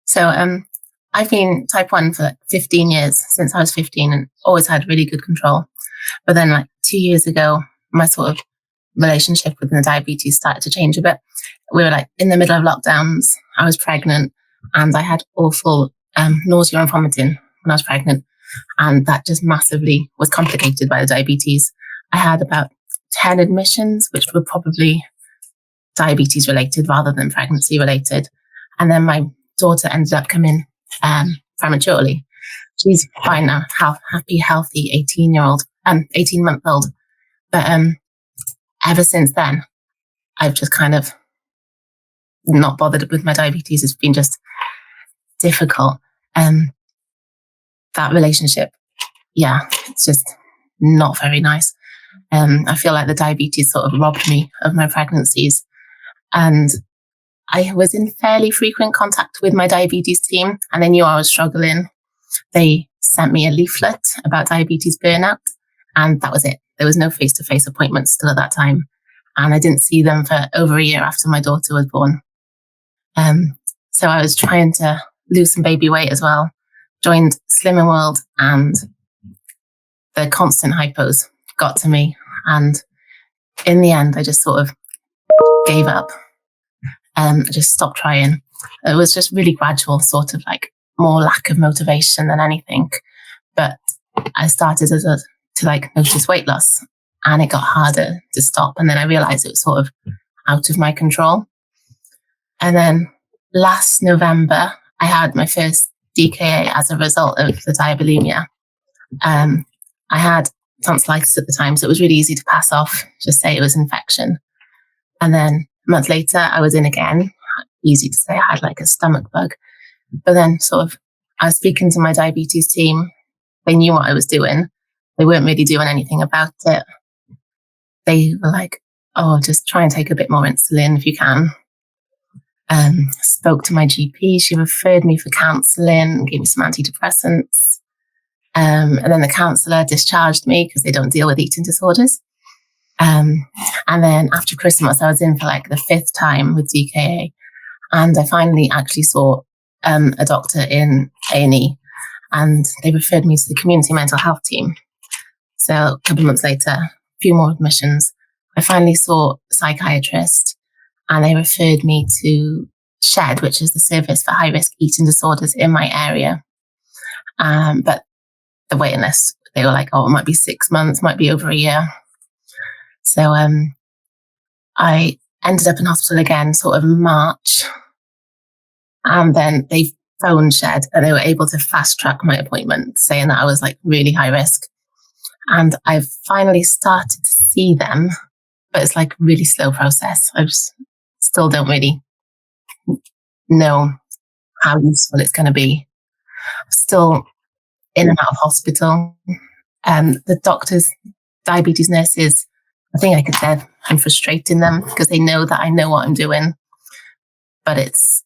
So I've been type 1 for like 15 years, since I was 15, and always had really good control. But then like 2 years ago, my sort of relationship with the diabetes started to change a bit. We were like in the middle of lockdowns. I was pregnant and I had awful nausea and vomiting when I was pregnant. And that just massively was complicated by the diabetes. I had about 10 admissions, which were probably diabetes related rather than pregnancy related. And then my daughter ended up coming prematurely. She's fine now, happy, healthy 18-month-old. But ever since then, I've just kind of not bothered with my diabetes. It's been just difficult. That relationship, it's just not very nice. I feel like the diabetes sort of robbed me of my pregnancies. And I was in fairly frequent contact with my diabetes team, and they knew I was struggling. They sent me a leaflet about diabetes burnout, and that was it. There was no face-to-face appointments still at that time. And I didn't see them for over a year after my daughter was born. So I was trying to lose some baby weight as well. Joined Slimming World, and the constant hypos got to me. And in the end, I just sort of gave up. I just stopped trying. It was just really gradual, sort of like more lack of motivation than anything. But I started to like notice weight loss, and it got harder to stop. And then I realized it was sort of out of my control. And then last November, I had my first DKA as a result of the diabulimia. I had tonsillitis at the time, so it was really easy to pass off, just say it was infection. And then a month later, I was in again. Easy to say I had like a stomach bug. But then sort of, I was speaking to my diabetes team. They knew what I was doing. They weren't really doing anything about it. They were like, oh, just try and take a bit more insulin if you can. Spoke to my GP. She referred me for counselling, gave me some antidepressants. And then the counsellor discharged me because they don't deal with eating disorders. And then after Christmas, I was in for like the 5th time with DKA. And I finally actually saw a doctor in A&E, and they referred me to the community mental health team. So a couple of months later, a few more admissions, I finally saw a psychiatrist, and they referred me to SHED, which is the Service for High Risk Eating Disorders in my area. But the waiting list, they were like, oh, it might be 6 months, might be over a year. So I ended up in hospital again, sort of in March. And then they phoned SHED, and they were able to fast track my appointment, saying that I was like really high risk. And I've finally started to see them, but it's like a really slow process. I just still don't really know how useful it's going to be. I'm still in and out of hospital. The doctors, diabetes nurses, I think I could say I'm frustrating them because they know that I know what I'm doing, but it's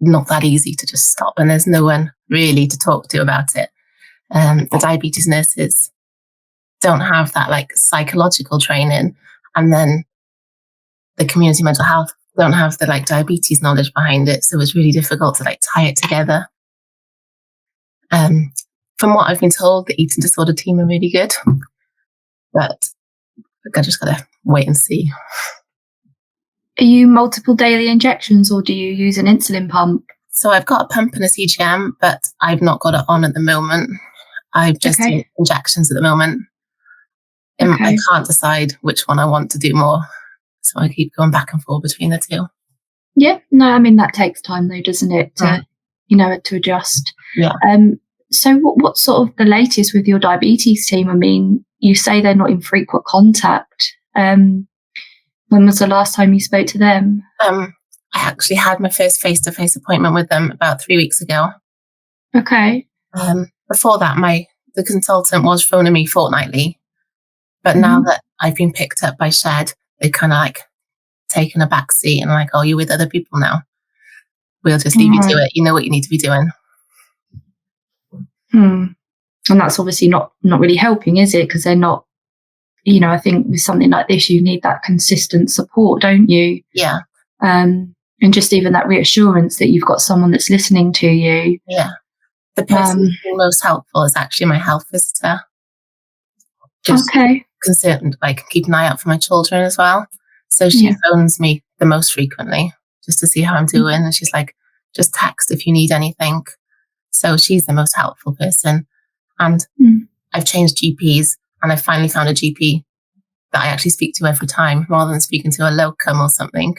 not that easy to just stop, and there's no one really to talk to about it. The diabetes nurses don't have that like psychological training, and then the community mental health don't have the like diabetes knowledge behind it, so it's really difficult to like tie it together. From what I've been told, the eating disorder team are really good, but I just gotta wait and see. Are you multiple daily injections, or do you use an insulin pump? So I've got a pump and a CGM, but I've not got it on at the moment. I've just doing injections at the moment. I can't decide which one I want to do more, so I keep going back and forth between the two. Yeah, no, I mean that takes time though, doesn't it? To adjust. Yeah. So what's sort of the latest with your diabetes team? I mean, you say they're not in frequent contact. When was the last time you spoke to them? I actually had my first face-to-face appointment with them about 3 weeks ago. Okay. Before that, the consultant was phoning me fortnightly. But now that I've been picked up by SHED, they've kind of like taken a back seat and like, oh, you're with other people now. We'll just leave you to it. You know what you need to be doing. And that's obviously not really helping, is it? Because they're not, I think with something like this, you need that consistent support, don't you? Yeah. And just even that reassurance that you've got someone that's listening to you. Yeah. The person who's been most helpful is actually my health visitor. Just concerned, like keep an eye out for my children as well. So she phones me the most frequently just to see how I'm doing. And she's like, just text if you need anything. So she's the most helpful person. And I've changed GPs, and I finally found a GP that I actually speak to every time rather than speaking to a locum or something.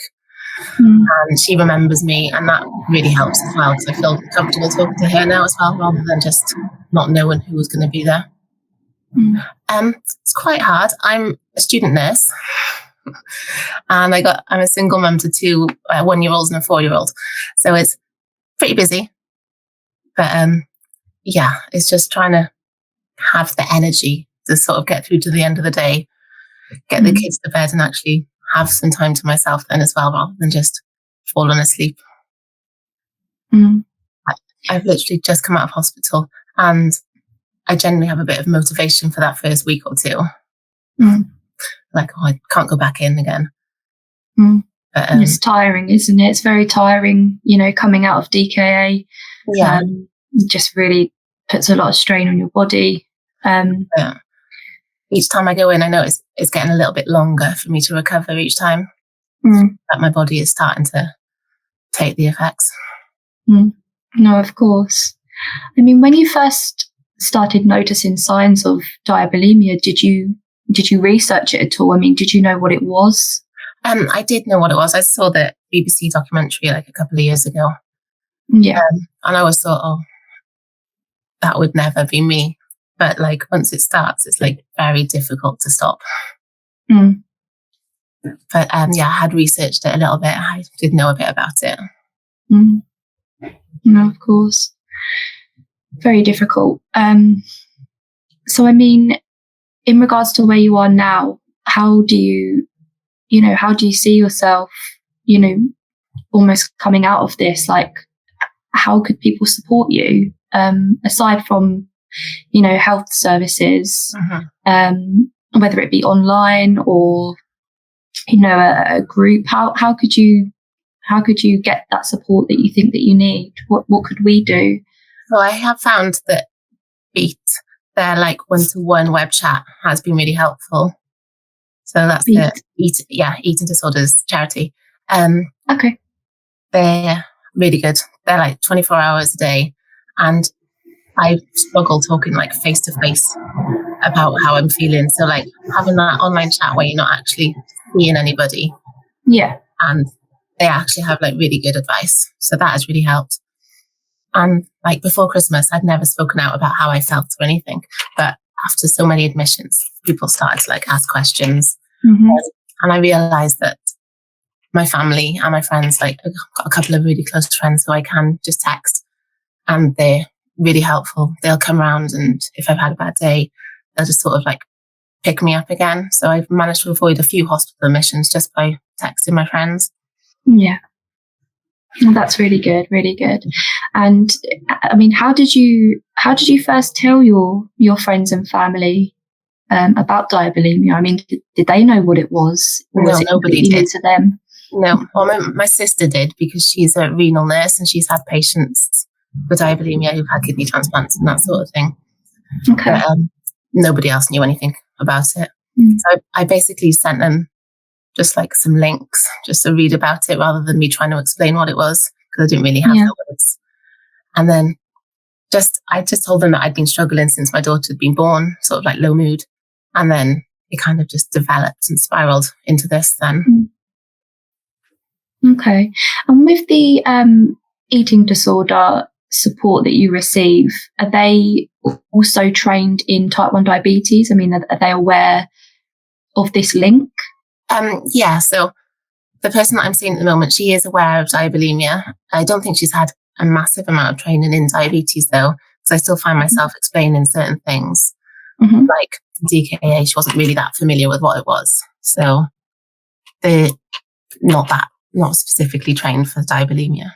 And she remembers me, and that really helps as well because I feel comfortable talking to her now as well rather than just not knowing who was going to be there. It's quite hard. I'm a student nurse and I'm a single mum to two 1-year-olds and a 4-year-old. So it's pretty busy. But it's just trying to have the energy to sort of get through to the end of the day, get the kids to bed and actually have some time to myself then as well, rather than just falling asleep. I've literally just come out of hospital, and I generally have a bit of motivation for that first week or two. Like, I can't go back in again. But, it's tiring, isn't it? It's very tiring, coming out of DKA. It just really puts a lot of strain on your body. Each time I go in, I know it's getting a little bit longer for me to recover each time. That my body is starting to take the effects. No, of course. I mean, when you first started noticing signs of diabulimia, did you research it at all? I mean, did you know what it was? I did know what it was. I saw the BBC documentary like a couple of years ago. Yeah. And I always thought, oh, that would never be me. But like once it starts, it's like very difficult to stop. But I had researched it a little bit. I did know a bit about it. No, of course. Very difficult. So I mean, in regards to where you are now, how do you see yourself, almost coming out of this? Like, how could people support you, aside from, health services, whether it be online or, a group? How could you get that support that you think that you need? What could we do? So I have found that Beat, their like 1-to-1 web chat has been really helpful. So that's the Eating Disorders charity. Okay. They're really good. They're like 24 hours a day. And I struggle talking like face to face about how I'm feeling. So like having that online chat where you're not actually seeing anybody. Yeah. And they actually have like really good advice. So that has really helped. And like before Christmas, I'd never spoken out about how I felt or anything. But after so many admissions, people started to like ask questions. And I realized that my family and my friends, like I've got a couple of really close friends who I can just text, and they're really helpful. They'll come around, and if I've had a bad day, they'll just sort of like pick me up again. So I've managed to avoid a few hospital admissions just by texting my friends. Yeah. Well, that's really good, really good. And I mean, how did you first tell your friends and family about diabulimia? I mean, did they know what it was? Or was it nobody did. New to them? No, well, my sister did, because she's a renal nurse and she's had patients with diabulimia who've had kidney transplants and that sort of thing. Okay. But, nobody else knew anything about it. So I basically sent them just like some links just to read about it rather than me trying to explain what it was, because I didn't really have the words. And then I just told them that I'd been struggling since my daughter had been born, sort of like low mood. And then it kind of just developed and spiraled into this then. Okay. And with the eating disorder support that you receive, are they also trained in type 1 diabetes? I mean, are they aware of this link? Yeah, so the person that I'm seeing at the moment, she is aware of diabulimia. I don't think she's had a massive amount of training in diabetes though, because I still find myself explaining certain things. Like DKA, she wasn't really that familiar with what it was. So they're not specifically trained for diabulimia.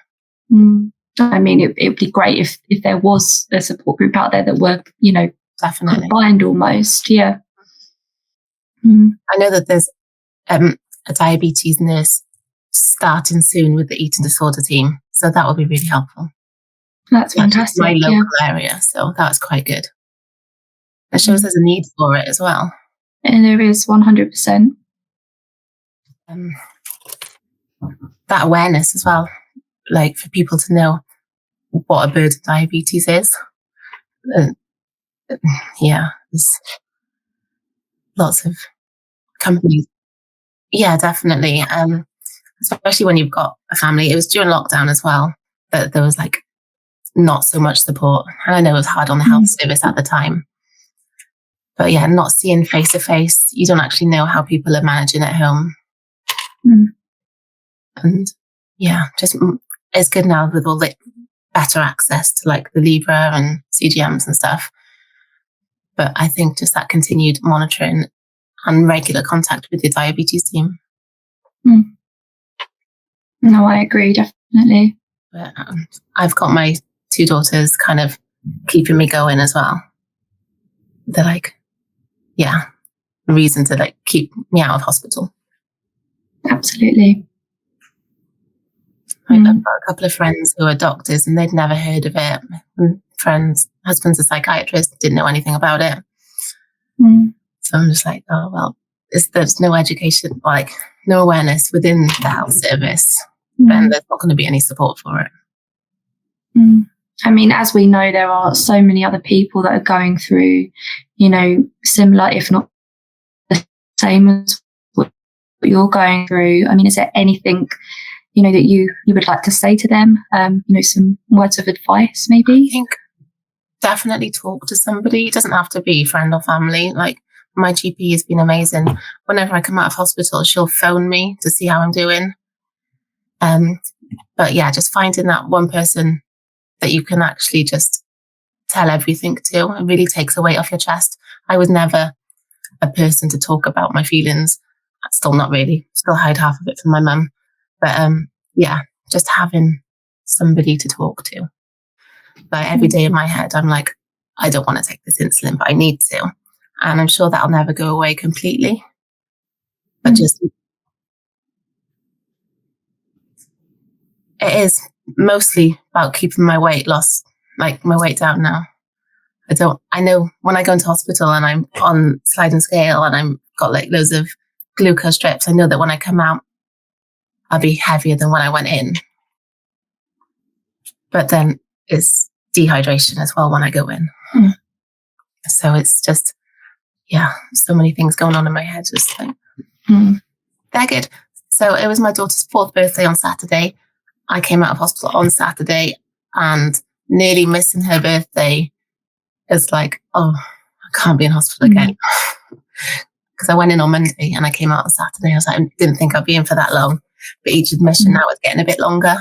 I mean, it would be great if there was a support group out there that were, definitely combined almost. Yeah. I know that there's a diabetes nurse starting soon with the eating disorder team. So that will be really helpful. That's fantastic. My local area. So that's quite good. It shows there's a need for it as well. And there is 100%. That awareness as well, like for people to know what a burden diabetes is. There's lots of companies. Yeah, definitely. Especially when you've got a family. It was during lockdown as well that there was like not so much support. And I know it was hard on the health service at the time. But yeah, not seeing face to face, you don't actually know how people are managing at home. And yeah, just it's good now with all the better access to like the Libra and CGMs and stuff. But I think just that continued monitoring and regular contact with your diabetes team. No, I agree, definitely. But I've got my 2 daughters kind of keeping me going as well. They're like, reason to like keep me out of hospital. Absolutely. I've got a couple of friends who are doctors and they'd never heard of it. And husband's a psychiatrist, didn't know anything about it. So I'm just like, oh, well, there's no education, like no awareness within the health service, then there's not going to be any support for it. I mean, as we know, there are so many other people that are going through, similar, if not the same as what you're going through. I mean, is there anything, that you would like to say to them? Some words of advice, maybe? I think definitely talk to somebody. It doesn't have to be friend or family. Like my GP has been amazing. Whenever I come out of hospital, she'll phone me to see how I'm doing. But yeah, just finding that one person that you can actually just tell everything to. It really takes a weight off your chest. I was never a person to talk about my feelings. Still not really. Still hide half of it from my mum. But just having somebody to talk to. Like every day in my head, I'm like, I don't want to take this insulin, but I need to. And I'm sure that'll never go away completely. But just, it is mostly about keeping my weight loss, like my weight down now. I know when I go into hospital and I'm on sliding scale and I've got like loads of glucose strips, I know that when I come out, I'll be heavier than when I went in. But then it's dehydration as well when I go in. So it's just, so many things going on in my head. Just like, they're good. So it was my daughter's 4th birthday on Saturday. I came out of hospital on Saturday and nearly missing her birthday is like, oh, I can't be in hospital again. Because I went in on Monday and I came out on Saturday. I was like, I didn't think I'd be in for that long. But each admission now is getting a bit longer.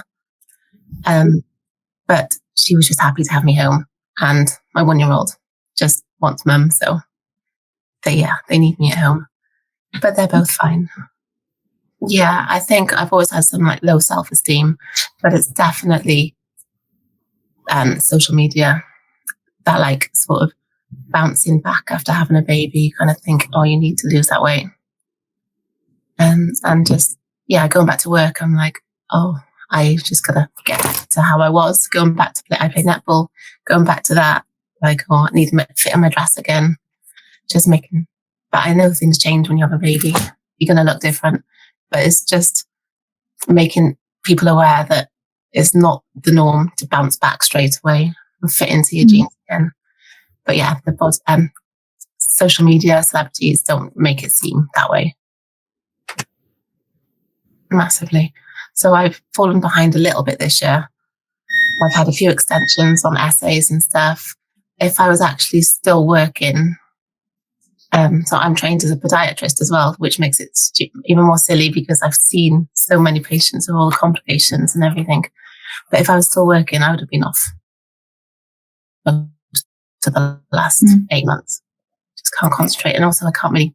But she was just happy to have me home. And my 1-year-old just wants mum. So they need me at home. But they're both fine. Yeah, I think I've always had some like low self-esteem, but it's definitely social media that like sort of bouncing back after having a baby, you kind of think, oh, you need to lose that weight. And just, going back to work, I'm like, oh, I just gotta get back to how I was. Going back to I play netball, going back to that, like, oh, I need to fit in my dress again. But I know things change when you have a baby. You're gonna look different. But it's just making people aware that it's not the norm to bounce back straight away and fit into your jeans again. But the social media celebrities don't make it seem that way. Massively. So I've fallen behind a little bit this year. I've had a few extensions on essays and stuff. If I was actually still working, so I'm trained as a podiatrist as well, which makes it even more silly because I've seen so many patients with all the complications and everything. But if I was still working, I would have been off to the last 8 months. Just can't concentrate. And also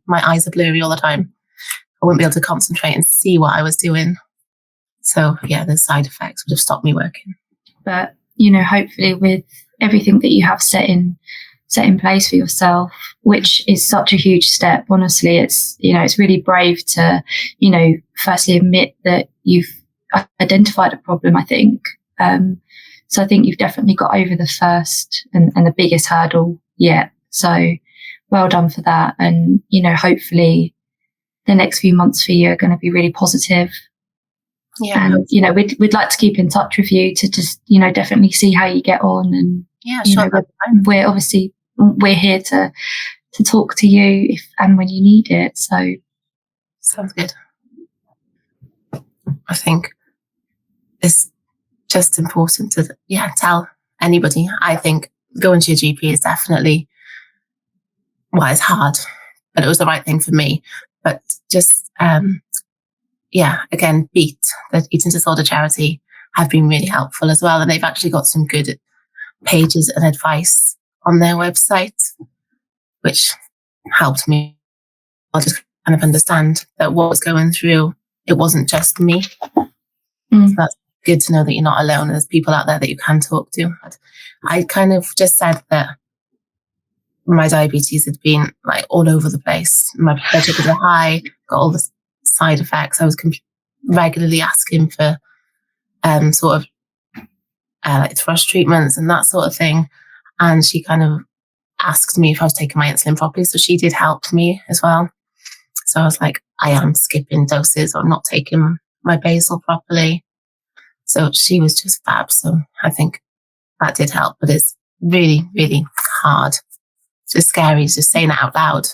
my eyes are blurry all the time. I wouldn't be able to concentrate and see what I was doing. So the side effects would have stopped me working. But, hopefully with everything that you have set in place for yourself, which is such a huge step, honestly, it's, it's really brave to, firstly admit that you've identified a problem, I think. So I think you've definitely got over the first and the biggest hurdle yet. So well done for that. And, hopefully the next few months for you are going to be really positive. Yeah. And, we'd like to keep in touch with you to just, definitely see how you get on. And, sure. We're obviously, we're here to talk to you if and when you need it. So sounds good. I think it's just important to tell anybody. I think going to your GP is definitely, it's hard, but it was the right thing for me. But just again, Beat, the eating disorder charity, have been really helpful as well, and they've actually got some good pages and advice on their website, which helped me. I'll just kind of understand that what was going through, it wasn't just me. So that's good to know that you're not alone. There's people out there that you can talk to. I kind of just said that my diabetes had been like all over the place. My blood sugars were high, got all the side effects. I was regularly asking for sort of like thrush treatments and that sort of thing. And she kind of asked me if I was taking my insulin properly. So she did help me as well. So I was like, I am skipping doses or not taking my basal properly. So she was just fab. So I think that did help, but it's really, really hard. It's just scary just saying it out loud.